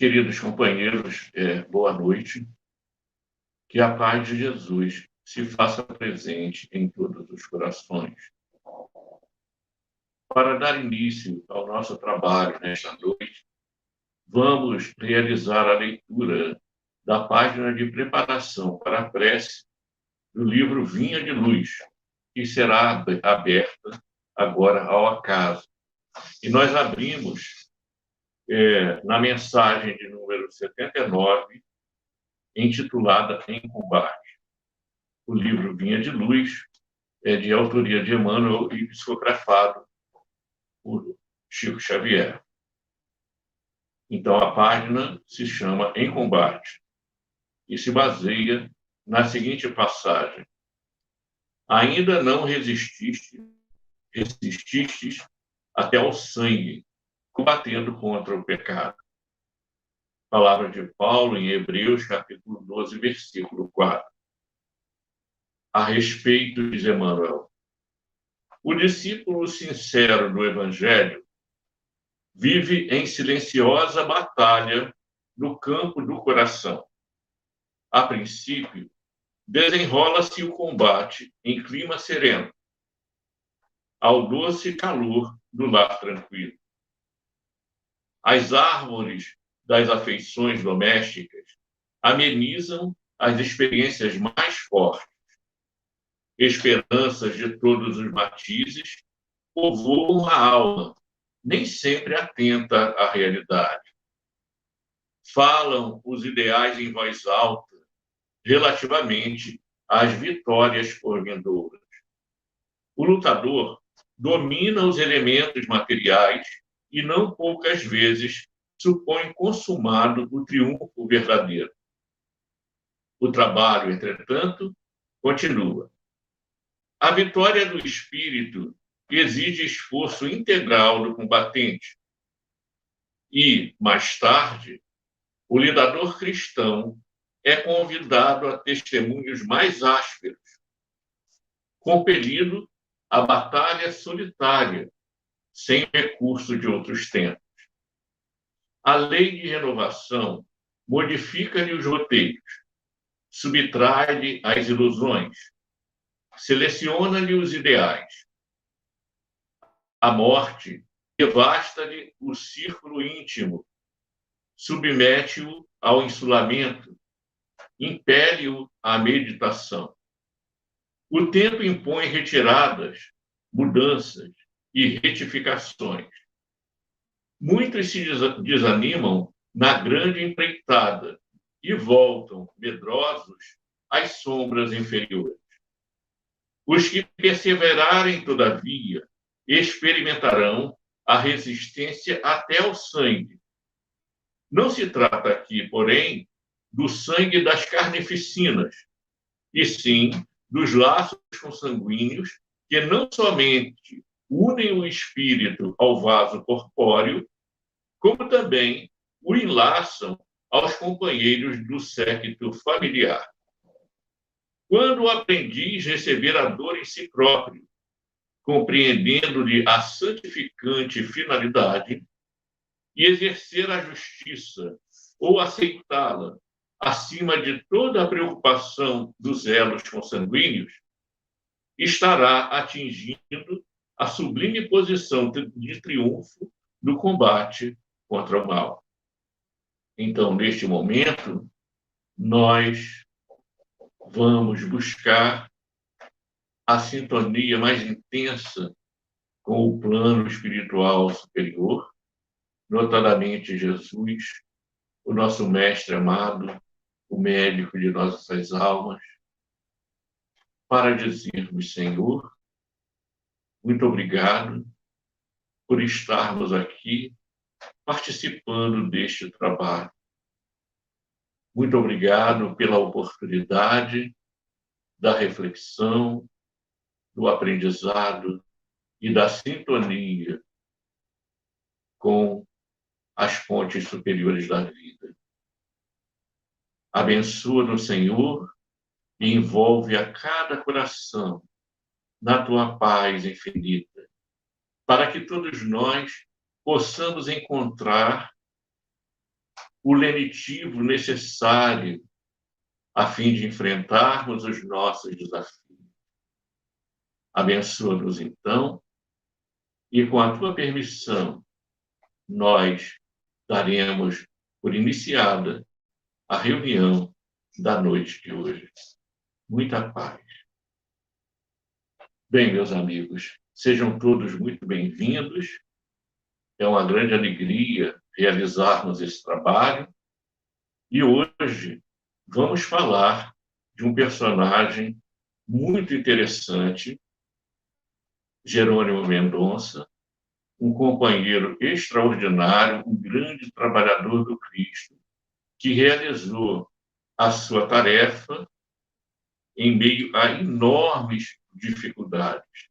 Queridos companheiros, boa noite. Que a paz de Jesus se faça presente em todos os corações. Para dar início ao nosso trabalho nesta noite, vamos realizar a leitura da página de preparação para a prece do livro Vinha de Luz, que será aberta agora ao acaso. E nós abrimos na mensagem de número 79, intitulada Em Combate. O livro Vinha de Luz é de autoria de Emmanuel e psicografado por Chico Xavier. Então, a página se chama Em Combate e se baseia na seguinte passagem: ainda não resististes até ao sangue, combatendo contra o pecado. Palavra de Paulo em Hebreus, capítulo 12, versículo 4. A respeito, diz Emmanuel, o discípulo sincero do Evangelho vive em silenciosa batalha no campo do coração. A princípio, desenrola-se o combate em clima sereno, ao doce calor do lar tranquilo. As árvores das afeições domésticas amenizam as experiências mais fortes. Esperanças de todos os matizes povoam a alma, nem sempre atenta à realidade. Falam os ideais em voz alta relativamente às vitórias por vindouras. O lutador domina os elementos materiais e não poucas vezes supõe consumado o triunfo verdadeiro. O trabalho, entretanto, continua. A vitória do espírito exige esforço integral do combatente. E, mais tarde, o lidador cristão é convidado a testemunhos mais ásperos, compelido à batalha solitária, sem recurso de outros tempos. A lei de renovação modifica-lhe os roteiros, subtrai-lhe as ilusões, seleciona-lhe os ideais. A morte devasta-lhe o círculo íntimo, submete-o ao insulamento, impele-o à meditação. O tempo impõe retiradas, mudanças e retificações. Muitos se desanimam na grande empreitada e voltam, medrosos, às sombras inferiores. Os que perseverarem, todavia, experimentarão a resistência até ao sangue. Não se trata aqui, porém, do sangue das carnificinas, e sim dos laços consanguíneos que não somente unem o espírito ao vaso corpóreo, como também o enlaçam aos companheiros do séquito familiar. Quando o aprendiz receber a dor em si próprio, compreendendo-lhe a santificante finalidade, e exercer a justiça ou aceitá-la acima de toda a preocupação dos elos consanguíneos, estará atingindo a sublime posição de triunfo no combate contra o mal. Então, neste momento, nós vamos buscar a sintonia mais intensa com o plano espiritual superior, notadamente Jesus, o nosso mestre amado, o médico de nossas almas, para dizermos, Senhor, muito obrigado por estarmos aqui participando deste trabalho. Muito obrigado pela oportunidade da reflexão, do aprendizado e da sintonia com as fontes superiores da vida. Abençoa-nos, Senhor, e envolve a cada coração na tua paz infinita, para que todos nós possamos encontrar o lenitivo necessário a fim de enfrentarmos os nossos desafios. Abençoa-nos, então, e com a tua permissão, nós daremos por iniciada a reunião da noite de hoje. Muita paz. Bem, meus amigos, sejam todos muito bem-vindos. É uma grande alegria realizarmos esse trabalho. E hoje vamos falar de um personagem muito interessante, Jerônimo Mendonça, um companheiro extraordinário, um grande trabalhador do Cristo, que realizou a sua tarefa em meio a enormes dificuldades.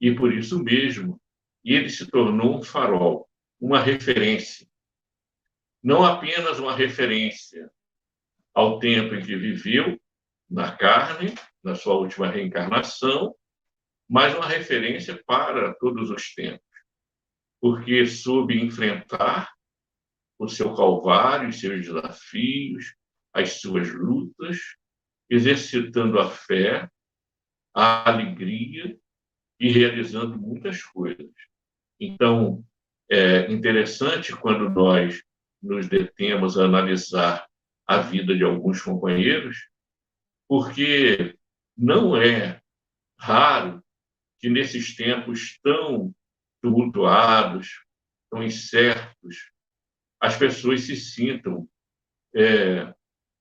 E por isso mesmo, ele se tornou um farol, uma referência. Não apenas uma referência ao tempo em que viveu, na carne, na sua última reencarnação, mas uma referência para todos os tempos, porque soube enfrentar o seu calvário, os seus desafios, as suas lutas, exercitando a fé, a alegria e realizando muitas coisas. Então, é interessante quando nós nos detemos a analisar a vida de alguns companheiros, porque não é raro que nesses tempos tão tumultuados, tão incertos, as pessoas se sintam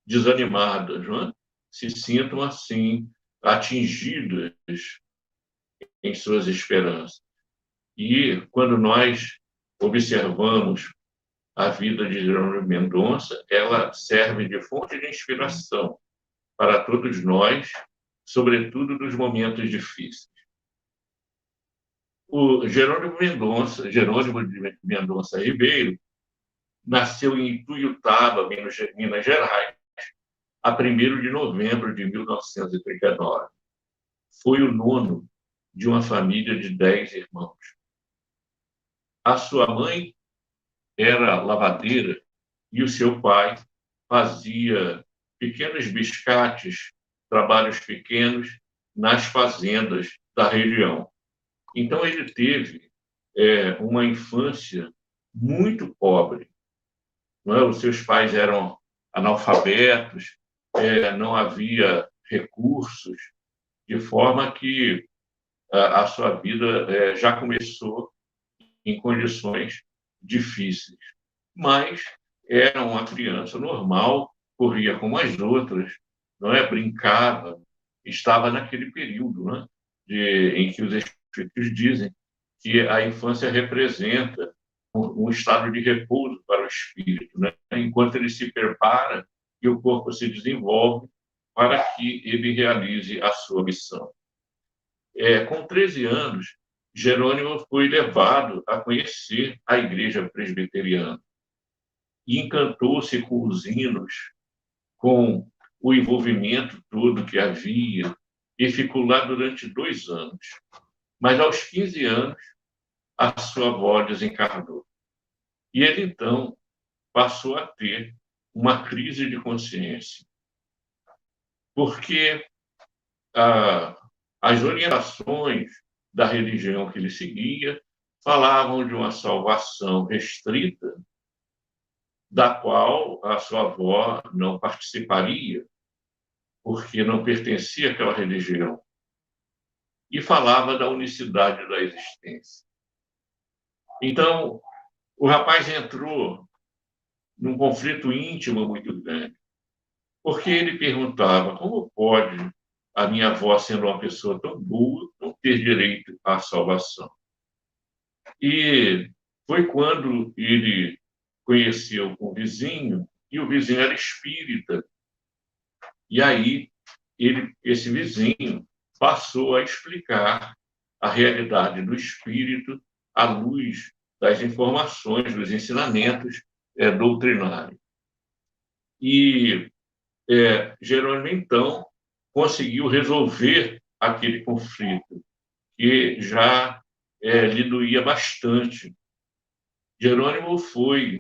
desanimadas, não é? Se sintam assim atingidas em suas esperanças. E quando nós observamos a vida de Jerônimo Mendonça, ela serve de fonte de inspiração para todos nós, sobretudo nos momentos difíceis. O Jerônimo de Mendonça Ribeiro, nasceu em Ituiutaba, Minas Gerais, a 1º de novembro de 1939. Foi o nono de uma família de 10 irmãos. A sua mãe era lavadeira e o seu pai fazia pequenos biscates, trabalhos pequenos nas fazendas da região. Então, ele teve uma infância muito pobre. Não é? Os seus pais eram analfabetos, não havia recursos, de forma que a sua vida já começou em condições difíceis. Mas era uma criança normal, corria como as outras, não é? Brincava, estava naquele período, né? Em que os espíritos dizem que a infância representa um estado de repouso para o espírito, né? Enquanto ele se prepara e o corpo se desenvolve para que ele realize a sua missão. Com 13 anos, Jerônimo foi levado a conhecer a igreja presbiteriana e encantou-se com os hinos, com o envolvimento todo que havia, e ficou lá durante 2 anos. Mas aos 15 anos, a sua avó desencarnou. E ele, então, passou a ter uma crise de consciência, porque as orientações da religião que ele seguia falavam de uma salvação restrita, da qual a sua avó não participaria, porque não pertencia àquela religião, e falava da unicidade da existência. Então, o rapaz entrou num conflito íntimo muito grande, porque ele perguntava como pode a minha avó, sendo uma pessoa tão boa, não ter direito à salvação. E foi quando ele conheceu um vizinho, e o vizinho era espírita. E aí, esse vizinho passou a explicar a realidade do espírito à luz das informações, dos ensinamentos doutrinários. E Jerônimo, então, conseguiu resolver aquele conflito, que já lhe doía bastante. Jerônimo foi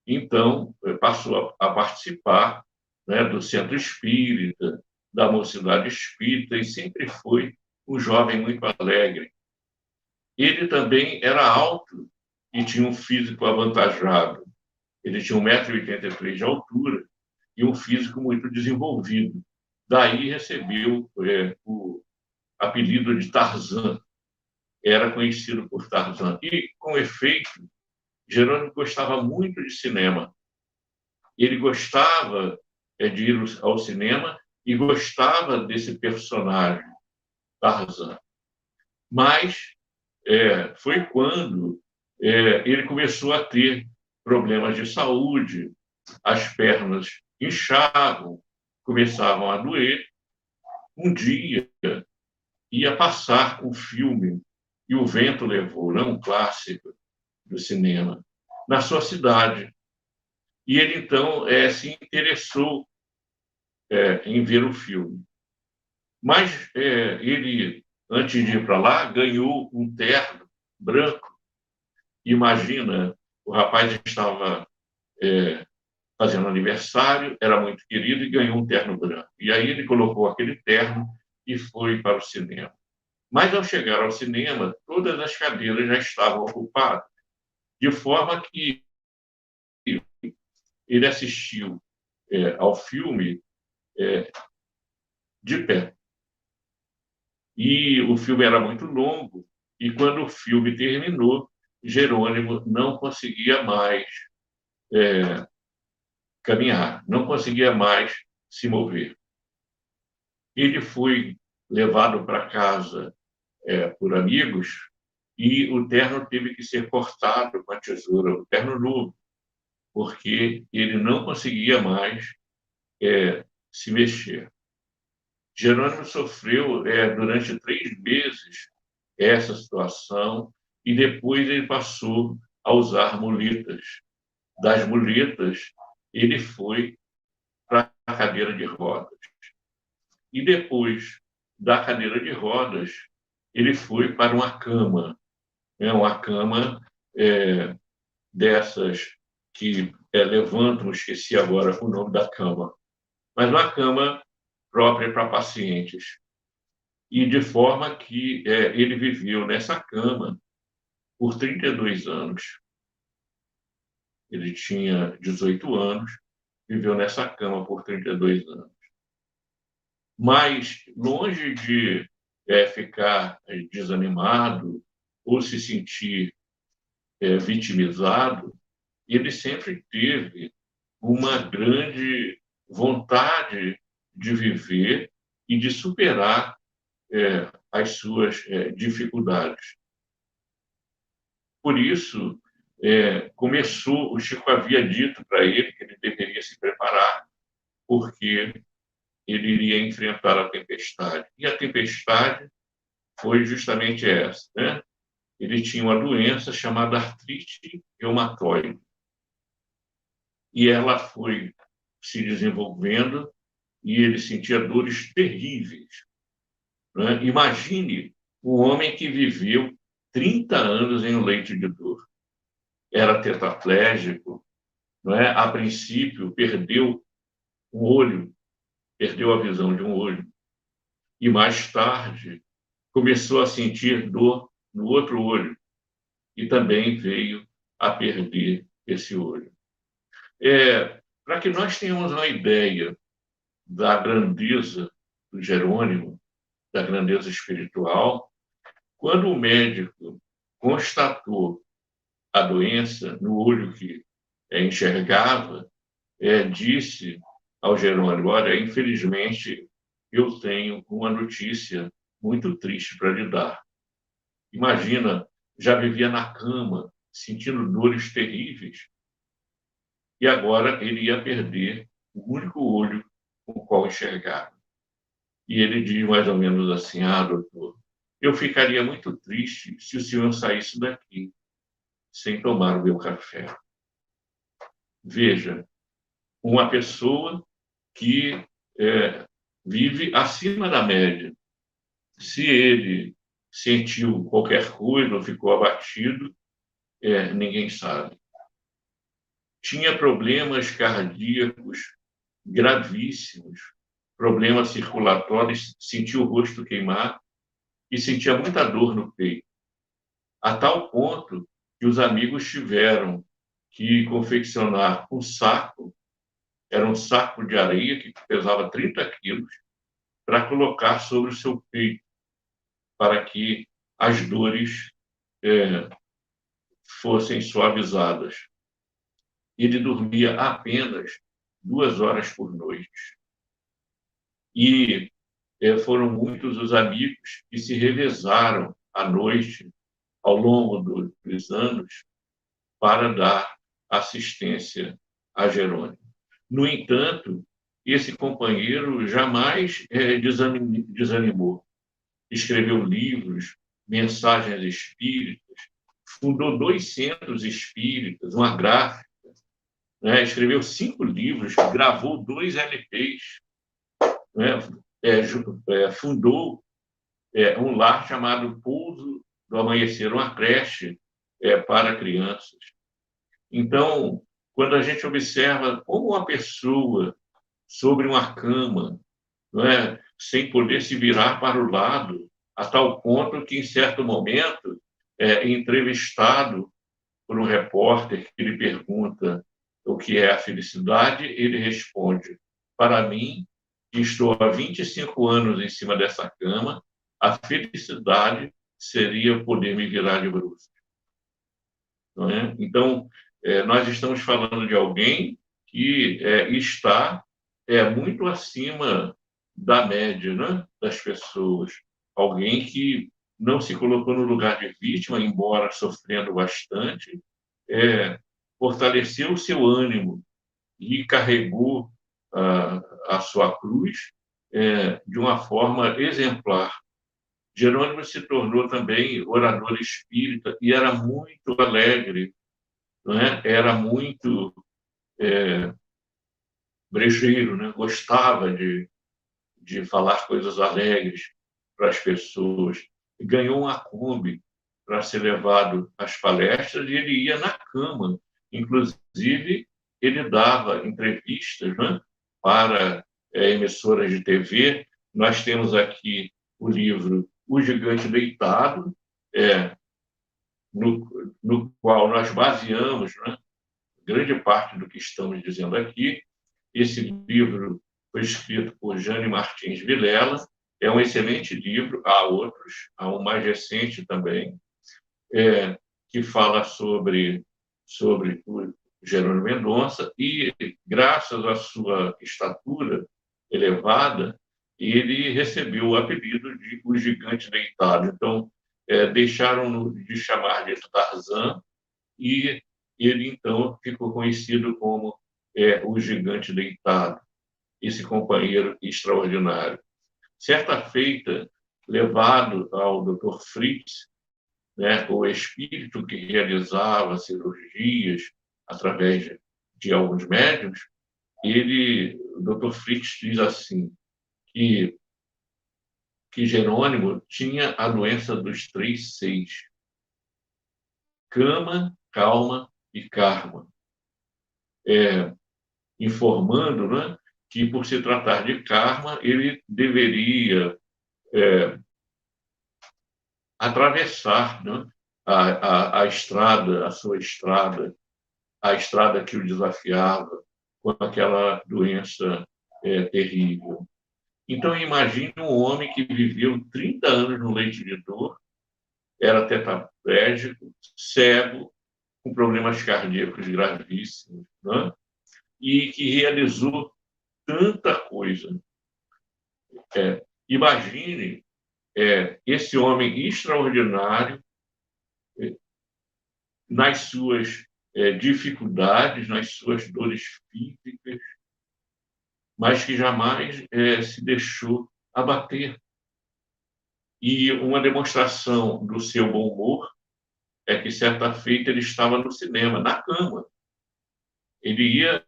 Então, passou a participar, né, do Centro Espírita, da Mocidade Espírita, e sempre foi um jovem muito alegre. Ele também era alto e tinha um físico avantajado. Ele tinha 1,83 m de altura e um físico muito desenvolvido. Daí recebeu o apelido de Tarzan, era conhecido por Tarzan. E, com efeito, Jerônimo gostava muito de cinema. Ele gostava de ir ao cinema e gostava desse personagem, Tarzan. Mas foi quando ele começou a ter problemas de saúde, as pernas inchavam, começavam a doer. Um dia ia passar um filme E o Vento Levou, né? Um clássico do cinema, na sua cidade. E ele, então, se interessou em ver o filme. Mas ele, antes de ir para lá, ganhou um terno branco. Imagina, o rapaz estava fazendo aniversário, era muito querido e ganhou um terno branco. E aí ele colocou aquele terno e foi para o cinema. Mas, ao chegar ao cinema, todas as cadeiras já estavam ocupadas, de forma que ele assistiu ao filme de pé. E o filme era muito longo, e quando o filme terminou, Jerônimo não conseguia mais caminhar, não conseguia mais se mover. Ele foi levado para casa por amigos e o terno teve que ser cortado com a tesoura, o terno novo, porque ele não conseguia mais se mexer. Jerônimo sofreu durante 3 meses essa situação e depois ele passou a usar muletas. Das muletas, ele foi para a cadeira de rodas. E depois da cadeira de rodas, ele foi para uma cama dessas que levantam, esqueci agora o nome da cama, mas uma cama própria para pacientes. E de forma que ele viveu nessa cama por 32 anos. Ele tinha 18 anos, viveu nessa cama por 32 anos. Mas, longe de ficar desanimado ou se sentir vitimizado, ele sempre teve uma grande vontade de viver e de superar as suas dificuldades. Por isso, o Chico havia dito para ele que ele deveria se preparar, porque ele iria enfrentar a tempestade. E a tempestade foi justamente essa, né? Ele tinha uma doença chamada artrite reumatoide. E ela foi se desenvolvendo e ele sentia dores terríveis, né? Imagine um homem que viveu 30 anos em um leito de dor. Era tetraplégico, não é? A princípio, perdeu um olho, perdeu a visão de um olho. E mais tarde, começou a sentir dor no outro olho e também veio a perder esse olho. Para que nós tenhamos uma ideia da grandeza do Jerônimo, da grandeza espiritual, quando o médico constatou a doença no olho que enxergava, disse ao Jerônimo: olha, infelizmente, eu tenho uma notícia muito triste para lhe dar. Imagina, já vivia na cama, sentindo dores terríveis, e agora ele ia perder o único olho com o qual enxergava. E ele diz mais ou menos assim: doutor, eu ficaria muito triste se o senhor saísse daqui sem tomar o meu café. Veja, uma pessoa que vive acima da média. Se ele sentiu qualquer coisa ou ficou abatido, ninguém sabe. tinha problemas cardíacos gravíssimos, problemas circulatórios, sentia o rosto queimar e sentia muita dor no peito, a tal ponto que os amigos tiveram que confeccionar um saco, era um saco de areia que pesava 30 quilos, para colocar sobre o seu peito, para que as dores fossem suavizadas. Ele dormia apenas 2 horas por noite. E foram muitos os amigos que se revezaram à noite, ao longo dos anos, para dar assistência a Jerônimo. No entanto, esse companheiro jamais desanimou. Escreveu livros, mensagens espíritas, fundou 2 centros espíritas, uma gráfica, né? Escreveu 5 livros, gravou 2 LPs, né? Fundou um lar chamado Pouso do Amanhecer, uma creche para crianças. Então, quando a gente observa como uma pessoa sobre uma cama, não é, sem poder se virar para o lado, a tal ponto que, em certo momento, entrevistado por um repórter que lhe pergunta o que é a felicidade, ele responde: para mim, que estou há 25 anos em cima dessa cama, a felicidade seria poder me virar de bruços. Não é? Então, nós estamos falando de alguém que está muito acima da média, né, das pessoas. Alguém que não se colocou no lugar de vítima, embora sofrendo bastante, fortaleceu o seu ânimo e carregou a sua cruz de uma forma exemplar. Jerônimo se tornou também orador espírita e era muito alegre, não é? Era muito brejeiro, né? Gostava de falar coisas alegres para as pessoas. Ganhou uma Kombi para ser levado às palestras e ele ia na cama. Inclusive, ele dava entrevistas, né, para emissoras de TV. Nós temos aqui o livro O Gigante Deitado, no qual nós baseamos, né, grande parte do que estamos dizendo aqui. Esse livro foi escrito por Jane Martins Vilela, é um excelente livro, há outros, há um mais recente também, que fala sobre o Jerônimo Mendonça, e, graças à sua estatura elevada, ele recebeu o apelido de o Gigante Deitado. Então, deixaram de chamar de Tarzan, e ele, então, ficou conhecido como o Gigante Deitado, esse companheiro extraordinário. Certa feita, levado ao Dr. Fritz, né, o espírito que realizava cirurgias através de alguns médiuns, o Dr. Fritz diz assim, que Jerônimo tinha a doença dos 3 Cs: cama, calma e karma, informando, né, que, por se tratar de karma, ele deveria atravessar, né, a estrada, a sua estrada, a estrada que o desafiava com aquela doença terrível. Então, imagine um homem que viveu 30 anos no leite de dor, era tetraplégico, cego, com problemas cardíacos gravíssimos, né? E que realizou tanta coisa. Imagine esse homem extraordinário nas suas dificuldades, nas suas dores físicas, mas que jamais se deixou abater. E uma demonstração do seu bom humor é que, certa feita, ele estava no cinema, na cama. Ele ia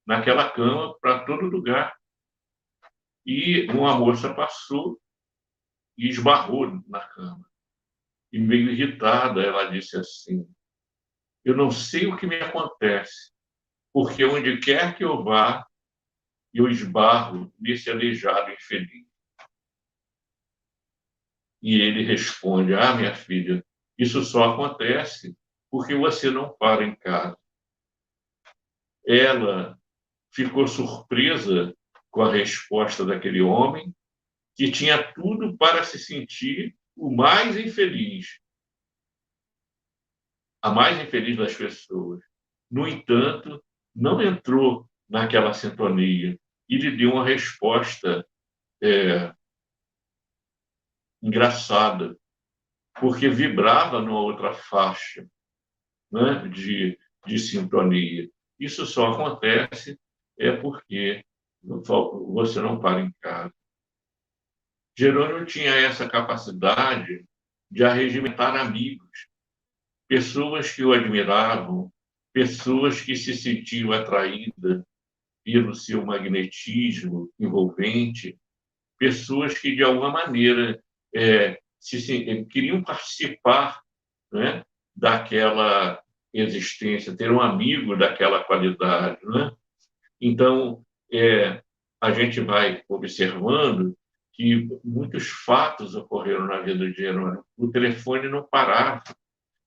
naquela cama para todo lugar. E uma moça passou e esbarrou na cama. E, meio irritada, ela disse assim: eu não sei o que me acontece, porque onde quer que eu vá, eu esbarro nesse aleijado infeliz. E ele responde: ah, minha filha, isso só acontece porque você não para em casa. Ela ficou surpresa com a resposta daquele homem, que tinha tudo para se sentir o mais infeliz, a mais infeliz das pessoas. No entanto, não entrou naquela sintonia e lhe deu uma resposta é, engraçada, porque vibrava numa outra faixa, né, de sintonia. Isso só acontece porque você não para em casa. Jerônimo tinha essa capacidade de arregimentar amigos, pessoas que o admiravam, pessoas que se sentiam atraídas pelo seu magnetismo envolvente, pessoas que, de alguma maneira, queriam participar, né, daquela existência, ter um amigo daquela qualidade. Né? Então, a gente vai observando que muitos fatos ocorreram na vida de Jerônimo. O telefone não parava.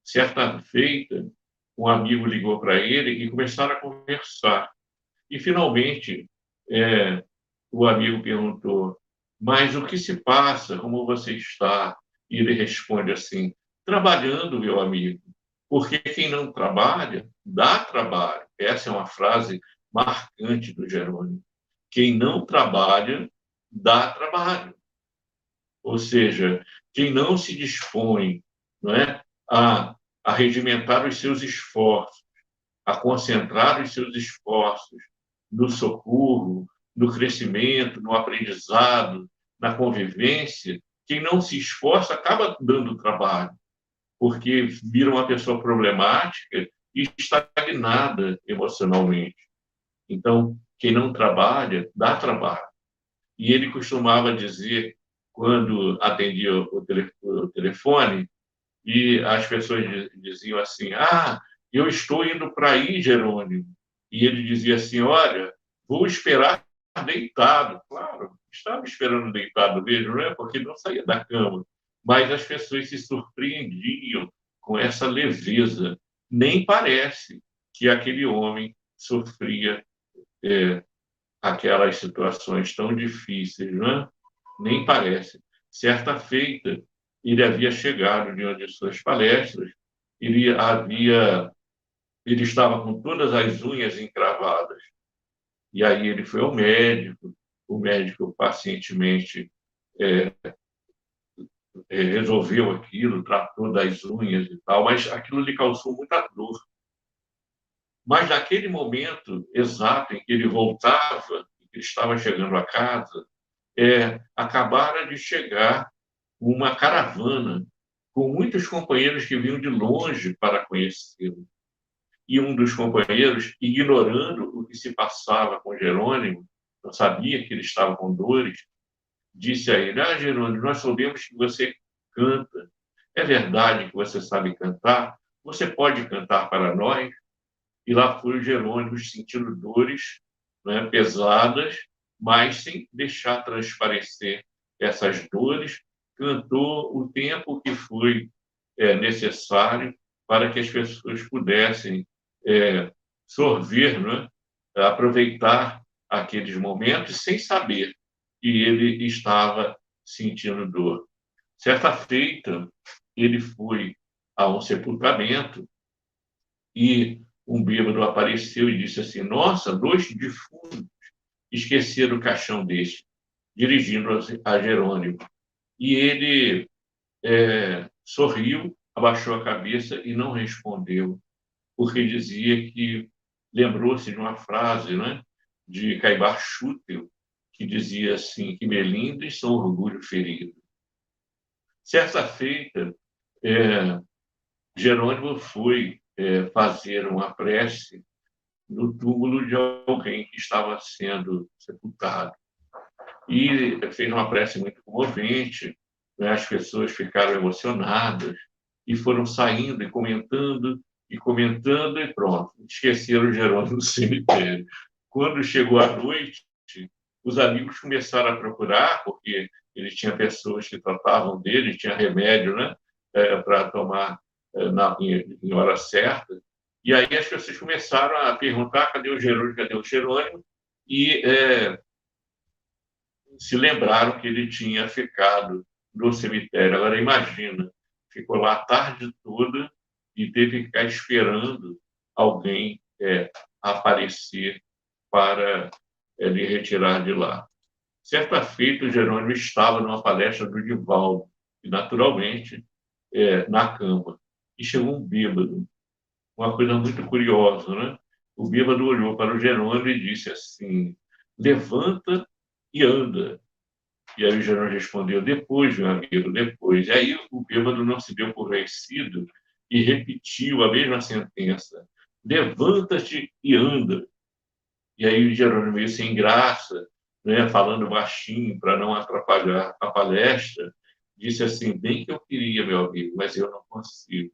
Certa feita, um amigo ligou para ele e começaram a conversar. E, finalmente, o amigo perguntou: mas o que se passa? Como você está? E ele responde assim: trabalhando, meu amigo, porque quem não trabalha, dá trabalho. Essa é uma frase marcante do Jerônimo. Quem não trabalha, dá trabalho. Ou seja, quem não se dispõe, não é, a regimentar os seus esforços, a concentrar os seus esforços no socorro, no crescimento, no aprendizado, na convivência, quem não se esforça acaba dando trabalho, porque vira uma pessoa problemática e estagnada emocionalmente. Então, quem não trabalha, dá trabalho. E ele costumava dizer, quando atendia o telefone, e as pessoas diziam assim: ah, eu estou indo para aí, Jerônimo. E ele dizia assim: olha, vou esperar deitado. Claro, estava esperando deitado mesmo, né? Porque não saía da cama. Mas as pessoas se surpreendiam com essa leveza. Nem parece que aquele homem sofria aquelas situações tão difíceis, né? Nem parece. Certa feita, ele havia chegado de uma de suas palestras, ele estava com todas as unhas encravadas. E aí ele foi ao médico, o médico pacientemente é, resolveu aquilo, tratou das unhas e tal, mas aquilo lhe causou muita dor. Mas naquele momento exato em que ele voltava, que ele estava chegando a casa, acabara de chegar uma caravana com muitos companheiros que vinham de longe para conhecê-lo. E um dos companheiros, ignorando o que se passava com Jerônimo, não sabia que ele estava com dores, disse a ele: ah, Jerônimo, nós soubemos que você canta. É verdade que você sabe cantar? Você pode cantar para nós? E lá foi o Jerônimo sentindo dores, né, pesadas, mas sem deixar transparecer essas dores, cantou o tempo que foi necessário para que as pessoas pudessem sorver, né, aproveitar aqueles momentos sem saber que ele estava sentindo dor. Certa feita, ele foi a um sepultamento e um bêbado apareceu e disse assim: nossa, 2 defuntos esqueceram o caixão deste, dirigindo a Jerônimo. E ele sorriu, abaixou a cabeça e não respondeu, porque dizia que lembrou-se de uma frase, né, de Caibar Schutel, que dizia assim, que melindres são orgulho ferido. Certa feita, Jerônimo foi fazer uma prece no túmulo de alguém que estava sendo sepultado. E fez uma prece muito comovente, né? As pessoas ficaram emocionadas e foram saindo e comentando e comentando, e pronto, esqueceram o Jerônimo no cemitério. Quando chegou a noite, os amigos começaram a procurar, porque ele tinha pessoas que tratavam dele, tinha remédio, né, para tomar em hora certa. E aí as pessoas começaram a perguntar: cadê o Jerônimo, cadê o Jerônimo? E se lembraram que ele tinha ficado no cemitério. Agora, imagina, ficou lá a tarde toda e teve que ficar esperando alguém aparecer para lhe retirar de lá. Certa feita, o Jerônimo estava numa palestra do Divaldo, e naturalmente, na cama. E chegou um bêbado, uma coisa muito curiosa, né? O bêbado olhou para o Jerônimo e disse assim: levanta e anda. E aí o Jerônimo respondeu: depois, meu amigo, depois. E aí o bêbado não se deu por vencido e repetiu a mesma sentença: levanta-te e anda. E aí o Jerônimo, meio sem graça, né, falando baixinho para não atrapalhar a palestra, disse assim: bem que eu queria, meu amigo, mas eu não consigo.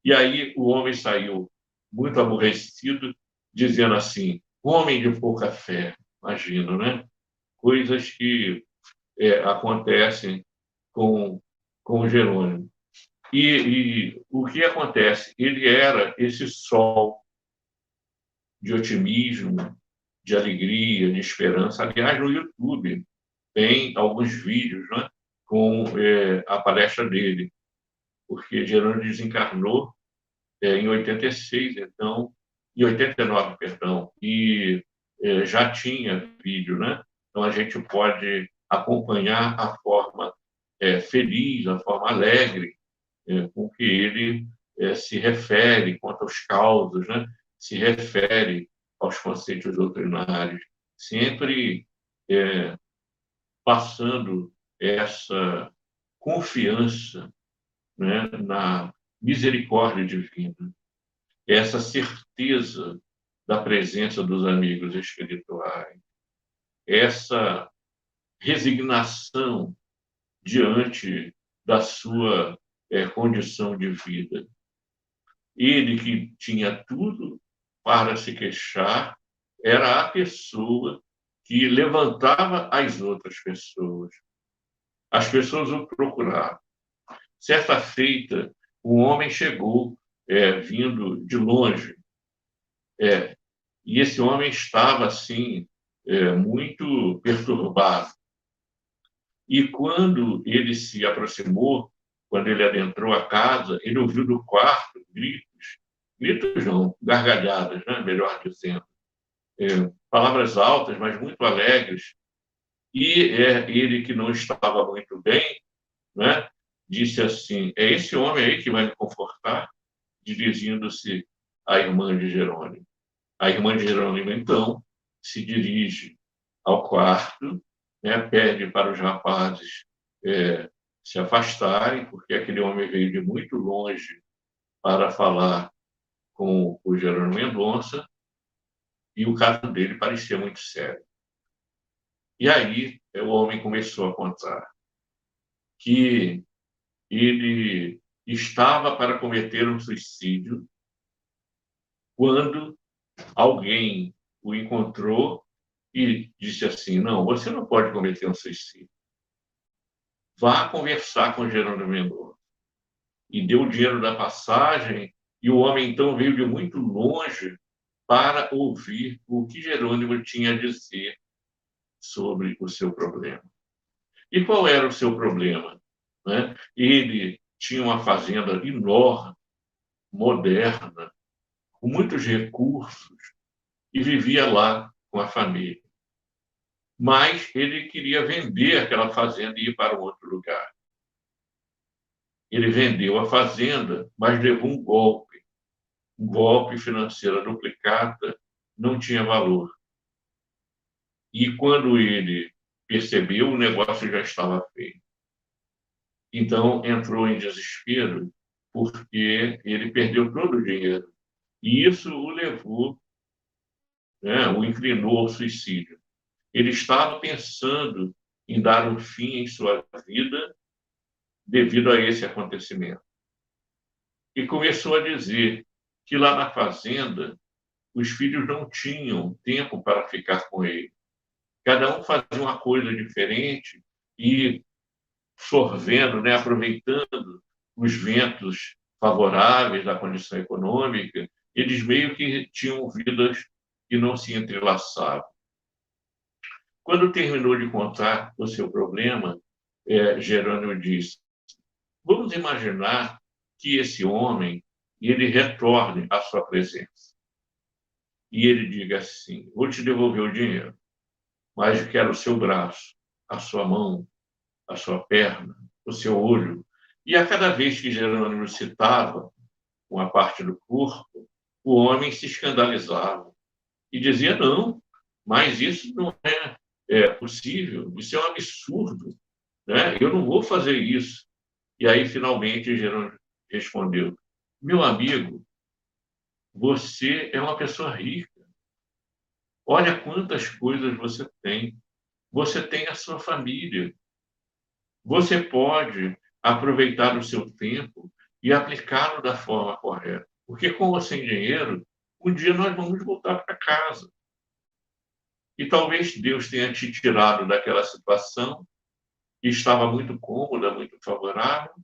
E aí o homem saiu muito aborrecido, dizendo assim: homem de pouca fé. Imagina, né? Coisas que acontecem com o Jerônimo. E o que acontece? Ele era esse sol de otimismo, de alegria, de esperança. Aliás, no YouTube tem alguns vídeos, né, com a palestra dele, porque Jerônimo desencarnou em 86, então, em 89, perdão, e já tinha vídeo, né? Então a gente pode acompanhar a forma feliz, a forma alegre com que ele se refere quanto aos causos, né? Se refere aos conceitos doutrinários, sempre passando essa confiança, né, na misericórdia divina, essa certeza da presença dos amigos espirituais, essa resignação diante da sua condição de vida. Ele que tinha tudo para se queixar, era a pessoa que levantava as outras pessoas. As pessoas o procuravam. Certa feita, um homem chegou vindo de longe, e esse homem estava assim muito perturbado. E quando ele se aproximou, quando ele adentrou a casa, ele ouviu do quarto gritos, gritos não, gargalhadas, né? Melhor dizendo, palavras altas, mas muito alegres. E ele que não estava muito bem, né? Disse assim: é esse homem aí que vai me confortar? Dirigindo-se à irmã de Jerônimo. A irmã de Jerônimo, então, se dirige ao quarto, né, pede para os rapazes se afastarem, porque aquele homem veio de muito longe para falar com o Jerônimo Mendonça, e o caso dele parecia muito sério. E aí o homem começou a contar que ele estava para cometer um suicídio quando alguém o encontrou e disse assim: não, você não pode cometer um suicídio. Vá conversar com Jerônimo Mendonça. E deu o dinheiro da passagem, e o homem então veio de muito longe para ouvir o que Jerônimo tinha a dizer sobre o seu problema. E qual era o seu problema? Né? Ele tinha uma fazenda enorme, moderna, com muitos recursos, e vivia lá com a família. Mas ele queria vender aquela fazenda e ir para um outro lugar. Ele vendeu a fazenda, mas levou um golpe financeiro, a duplicata não tinha valor. E quando ele percebeu, o negócio já estava feito. Então entrou em desespero, porque ele perdeu todo o dinheiro. E isso o levou, né, o inclinou ao suicídio. Ele estava pensando em dar um fim em sua vida devido a esse acontecimento. E começou a dizer que lá na fazenda os filhos não tinham tempo para ficar com ele. Cada um fazia uma coisa diferente e sorvendo, né, aproveitando os ventos favoráveis da condição econômica, eles meio que tinham vidas que não se entrelaçavam. Quando terminou de contar o seu problema, Jerônimo disse: vamos imaginar que esse homem ele retorne à sua presença e ele diga assim: vou te devolver o dinheiro, mas eu quero o seu braço, a sua mão, a sua perna, o seu olho. E a cada vez que Jerônimo citava uma parte do corpo, o homem se escandalizava e dizia: não, mas isso não é possível, isso é um absurdo, né? Eu não vou fazer isso. E aí, finalmente, Jerônimo respondeu: meu amigo, você é uma pessoa rica. Olha quantas coisas você tem. Você tem a sua família. Você pode aproveitar o seu tempo e aplicá-lo da forma correta. Porque com ou sem dinheiro, um dia nós vamos voltar para casa. E talvez Deus tenha te tirado daquela situação que estava muito cômoda, muito favorável,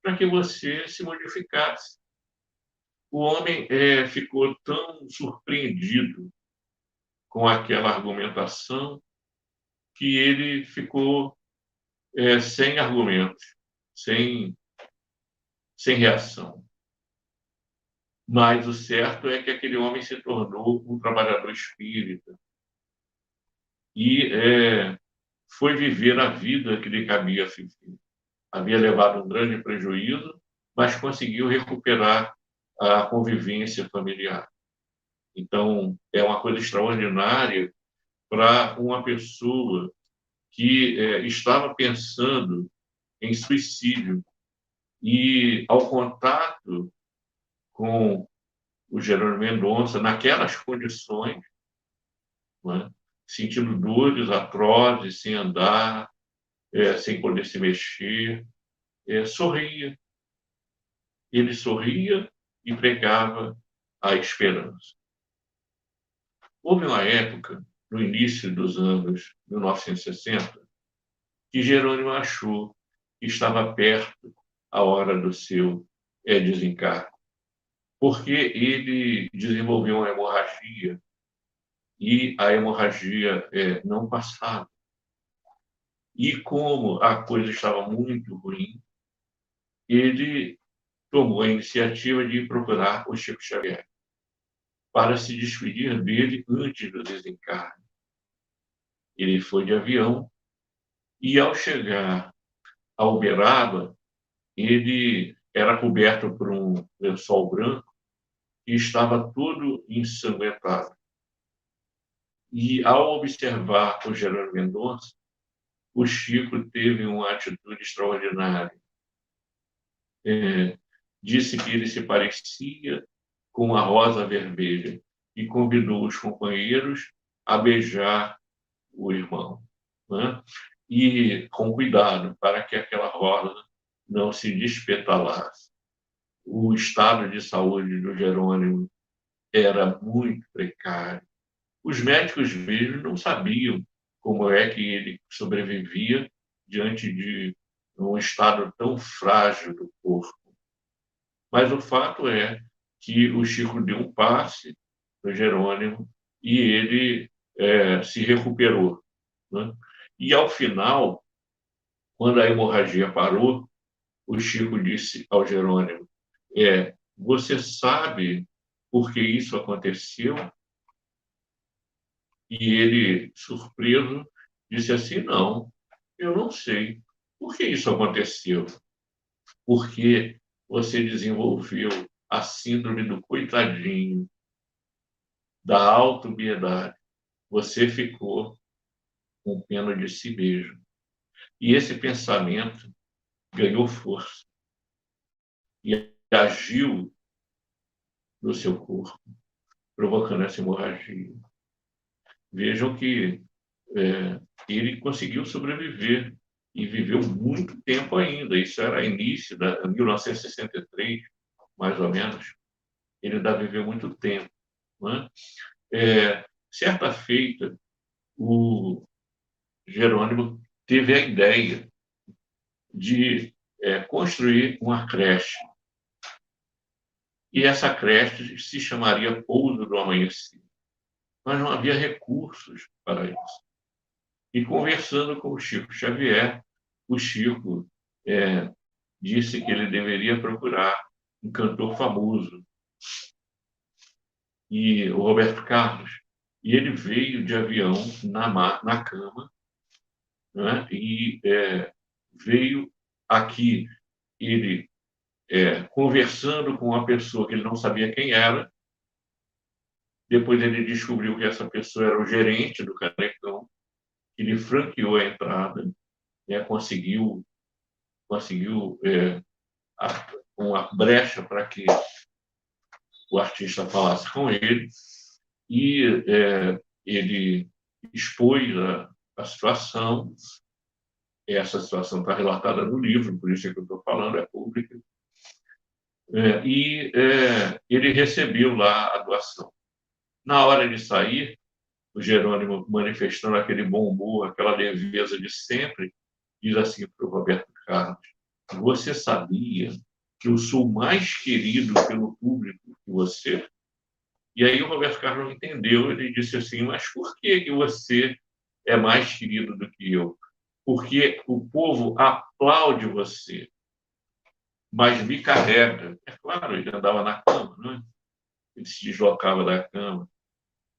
para que você se modificasse. O homem ficou tão surpreendido com aquela argumentação que ele ficou sem argumentos, sem, sem reação. Mas o certo é que aquele homem se tornou um trabalhador espírita e foi viver a vida que lhe cabia viver. Havia levado um grande prejuízo, mas conseguiu recuperar a convivência familiar. Então, é uma coisa extraordinária para uma pessoa que estava pensando em suicídio e, ao contato com o Jerônimo Mendonça, naquelas condições, né, sentindo dores atrozes, sem andar, sem poder se mexer, sorria. Ele sorria e pregava a esperança. Houve uma época, no início dos anos 1960, que Jerônimo achou que estava perto a hora do seu desencargo, porque ele desenvolveu uma hemorragia e a hemorragia não passava. E como a coisa estava muito ruim, ele tomou a iniciativa de procurar o Chico Xavier para se despedir dele antes do desencarne. Ele foi de avião e, ao chegar a Uberaba, ele era coberto por um lençol branco e estava todo ensanguentado. E, ao observar o Jerônimo Mendonça, o Chico teve uma atitude extraordinária. Disse que ele se parecia com a rosa vermelha e convidou os companheiros a beijar o irmão, né? E com cuidado para que aquela rosa não se despetalasse. O estado de saúde do Jerônimo era muito precário. Os médicos mesmo não sabiam como é que ele sobrevivia diante de um estado tão frágil do corpo. Mas o fato é que o Chico deu um passe no Jerônimo e ele se recuperou, né? E, ao final, quando a hemorragia parou, o Chico disse ao Jerônimo: você sabe por que isso aconteceu? E ele, surpreso, disse assim: não, eu não sei. Por que isso aconteceu? Porque você desenvolveu a síndrome do coitadinho, da autopiedade. Você ficou com pena de si mesmo. E esse pensamento ganhou força e agiu no seu corpo, provocando essa hemorragia. Vejam que ele conseguiu sobreviver e viveu muito tempo ainda. Isso era início de 1963, mais ou menos. ele ainda viveu muito tempo, né? Certa feita, o Jerônimo teve a ideia de construir uma creche. E essa creche se chamaria Pouso do Amanhecer. Mas não havia recursos para isso. E conversando com o Chico Xavier, o Chico disse que ele deveria procurar um cantor famoso, e o Roberto Carlos. E ele veio de avião na cama, né? E veio aqui, ele conversando com uma pessoa que ele não sabia quem era. Depois ele descobriu que essa pessoa era o gerente do Canecão, que lhe franqueou a entrada, né? Conseguiu uma brecha para que o artista falasse com ele, e ele expôs a situação. Essa situação está relatada no livro, por isso é que eu estou falando, é pública. Ele recebeu lá a doação. Na hora de sair, o Jerônimo, manifestando aquele bom humor, aquela leveza de sempre, diz assim para o Roberto Carlos: você sabia que eu sou mais querido pelo público que você? E aí o Roberto Carlos não entendeu, ele disse assim: mas por que você é mais querido do que eu? Porque o povo aplaude você, mas me carrega. É claro, ele andava na cama, né? Ele se deslocava da cama.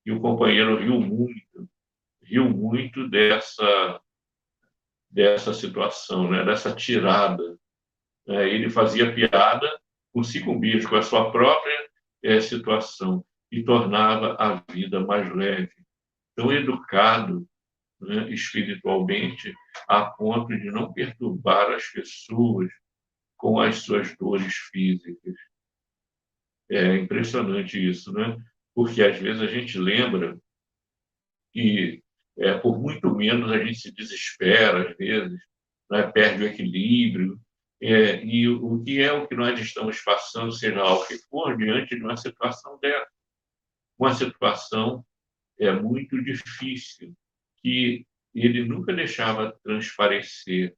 E o companheiro riu muito dessa situação, né? Dessa tirada. Ele fazia piada consigo mesmo, com a sua própria situação, e tornava a vida mais leve. Tão educado, né, espiritualmente, a ponto de não perturbar as pessoas com as suas dores físicas. É impressionante isso, né? Porque às vezes a gente lembra que por muito menos a gente se desespera, às vezes, né? Perde o equilíbrio. E o que nós estamos passando, seja lá o que for, diante de uma situação dessa. Uma situação muito difícil, que ele nunca deixava transparecer,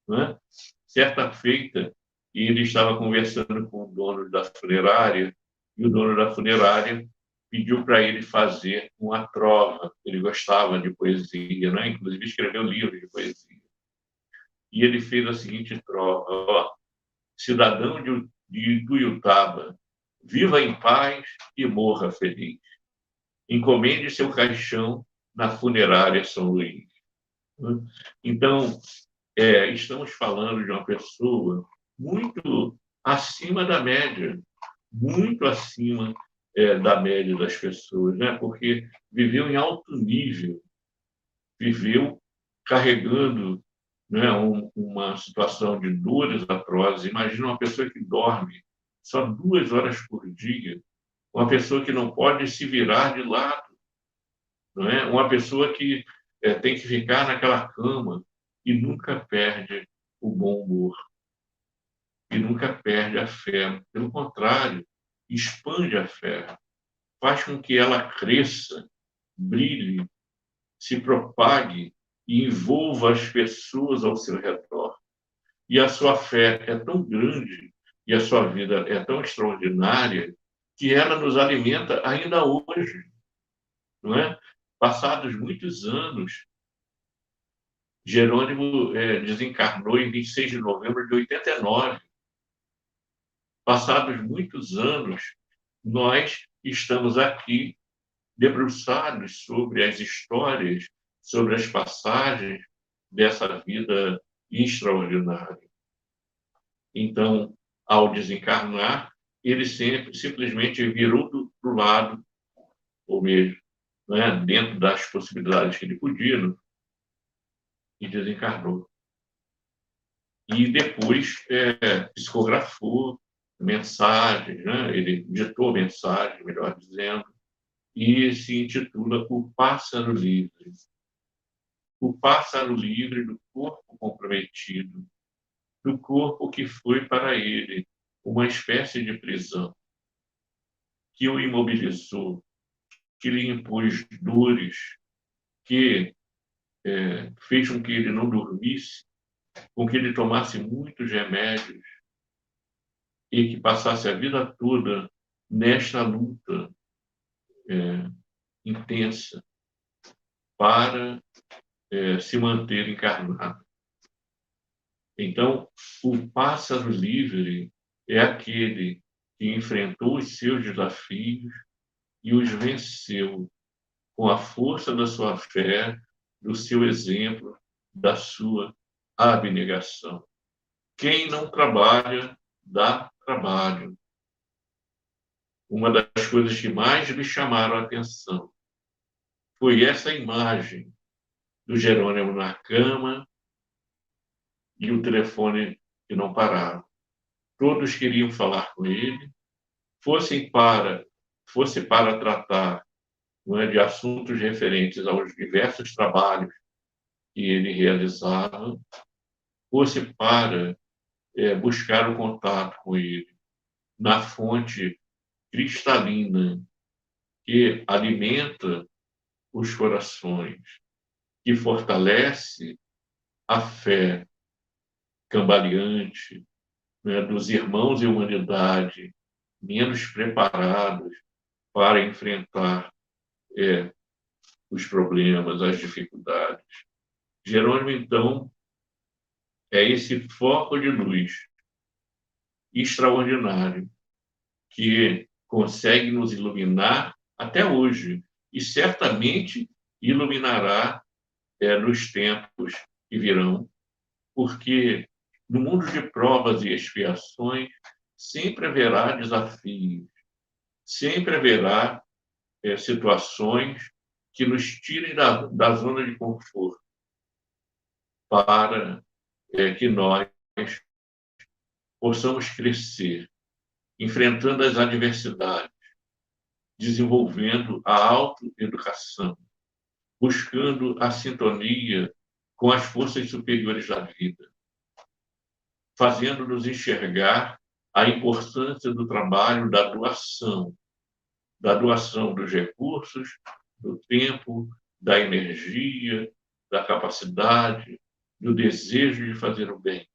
né? Certa feita, ele estava conversando com o dono da funerária, e o dono da funerária pediu para ele fazer uma trova. Ele gostava de poesia, né? Inclusive escreveu livros de poesia. E ele fez a seguinte trova: ó, cidadão de Tuiutaba, viva em paz e morra feliz. Encomende seu caixão na funerária São Luís. Então, estamos falando de uma pessoa muito acima da média, muito acima da média das pessoas, né? Porque viveu em alto nível, viveu carregando, né, uma situação de dores atrozes. Imagina uma pessoa que dorme só 2 horas por dia, uma pessoa que não pode se virar de lado, não é? Uma pessoa que tem que ficar naquela cama e nunca perde o bom humor, e nunca perde a fé. Pelo contrário, expande a fé, faz com que ela cresça, brilhe, se propague e envolva as pessoas ao seu redor. E a sua fé é tão grande e a sua vida é tão extraordinária que ela nos alimenta ainda hoje, não é? Passados muitos anos, Jerônimo desencarnou em 26 de novembro de 89. Passados muitos anos, nós estamos aqui debruçados sobre as histórias, sobre as passagens dessa vida extraordinária. Então, ao desencarnar, ele simplesmente virou para o lado, ou mesmo, né, dentro das possibilidades que ele podia, né, e desencarnou. E depois psicografou mensagens, né? Ele ditou mensagens, melhor dizendo, e se intitula O Pássaro Livre. O pássaro livre do corpo comprometido, do corpo que foi para ele uma espécie de prisão. que o imobilizou, que lhe impôs dores, que fez com que ele não dormisse, com que ele tomasse muitos remédios e que passasse a vida toda nesta luta intensa para se manter encarnado. Então, o pássaro livre é aquele que enfrentou os seus desafios e os venceu com a força da sua fé, do seu exemplo, da sua abnegação. Quem não trabalha, dá trabalho. Uma das coisas que mais me chamaram a atenção foi essa imagem do Jerônimo na cama e o telefone que não parava. Todos queriam falar com ele, fosse para tratar, não é, de assuntos referentes aos diversos trabalhos que ele realizava, fosse para buscar o contato com ele na fonte cristalina que alimenta os corações, que fortalece a fé cambaleante, né, dos irmãos e humanidade menos preparados para enfrentar os problemas, as dificuldades. Jerônimo, então, é esse foco de luz extraordinário que consegue nos iluminar até hoje e certamente iluminará nos tempos que virão, porque no mundo de provas e expiações sempre haverá desafios, sempre haverá situações que nos tirem da zona de conforto para que nós possamos crescer, enfrentando as adversidades, desenvolvendo a autoeducação, buscando a sintonia com as forças superiores da vida, fazendo-nos enxergar a importância do trabalho da doação dos recursos, do tempo, da energia, da capacidade, do desejo de fazer o bem,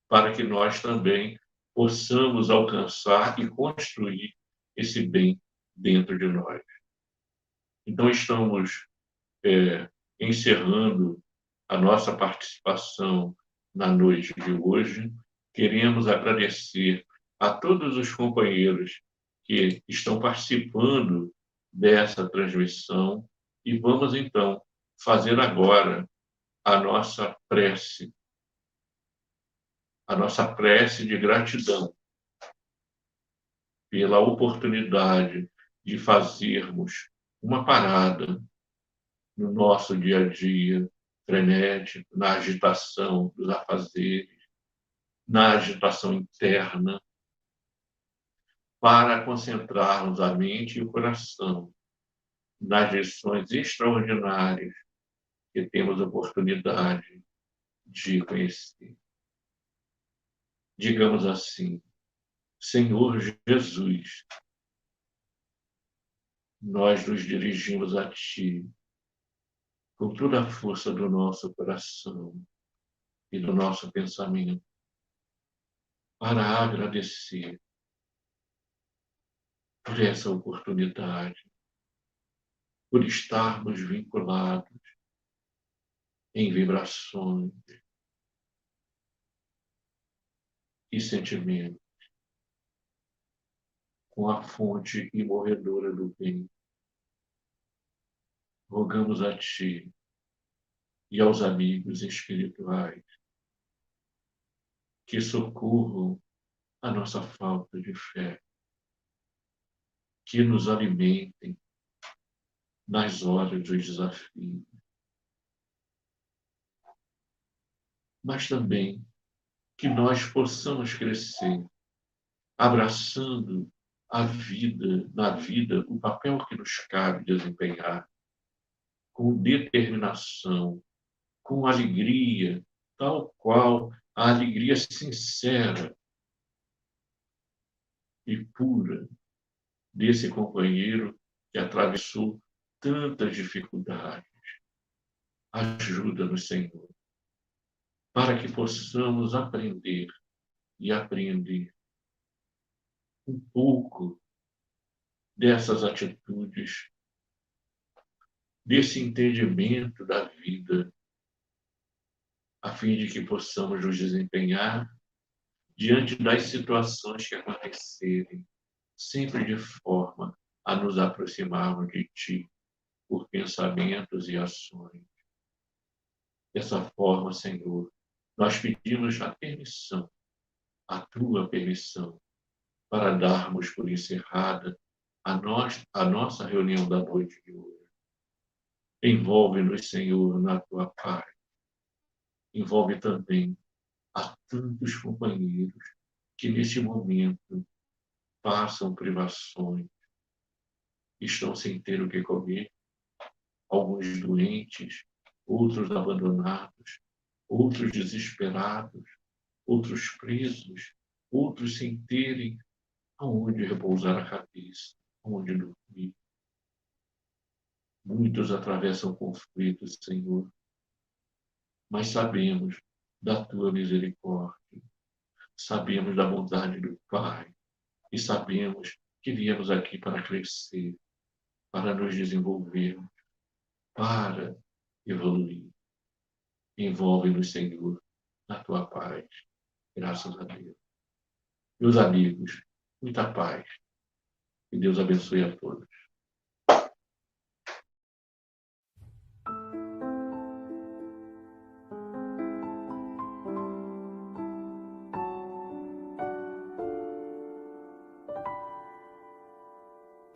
para que nós também possamos alcançar e construir esse bem dentro de nós. Então, estamos encerrando a nossa participação na noite de hoje. Queremos agradecer a todos os companheiros que estão participando dessa transmissão e vamos, então, fazer agora a nossa prece de gratidão pela oportunidade de fazermos uma parada no nosso dia a dia frenético, na agitação dos afazeres, na agitação interna, para concentrarmos a mente e o coração nas lições extraordinárias que temos a oportunidade de conhecer. Digamos assim: Senhor Jesus, nós nos dirigimos a Ti com toda a força do nosso coração e do nosso pensamento para agradecer por essa oportunidade, por estarmos vinculados em vibrações e sentimentos com a fonte imorredora do bem. Rogamos a Ti e aos amigos espirituais que socorram a nossa falta de fé, que nos alimentem nas horas dos desafios, mas também que nós possamos crescer abraçando na vida, o papel que nos cabe desempenhar, com determinação, com alegria, tal qual a alegria sincera e pura desse companheiro que atravessou tantas dificuldades. Ajuda-nos, Senhor, para que possamos aprender e apreender um pouco dessas atitudes, desse entendimento da vida, a fim de que possamos nos desempenhar diante das situações que acontecerem, sempre de forma a nos aproximarmos de Ti por pensamentos e ações. Dessa forma, Senhor, nós pedimos a permissão, a Tua permissão, para darmos por encerrada a nossa reunião da noite de hoje. Envolve-nos, Senhor, na Tua paz. Envolve também a tantos companheiros que neste momento passam privações, estão sem ter o que comer, alguns doentes, outros abandonados, outros desesperados, outros presos, outros sem terem aonde repousar a cabeça, aonde dormir. Muitos atravessam conflitos, Senhor, mas sabemos da Tua misericórdia, sabemos da bondade do Pai e sabemos que viemos aqui para crescer, para nos desenvolvermos, para evoluir. Envolve-nos, Senhor, na Tua paz. Graças a Deus. Meus amigos, muita paz. Que Deus abençoe a todos.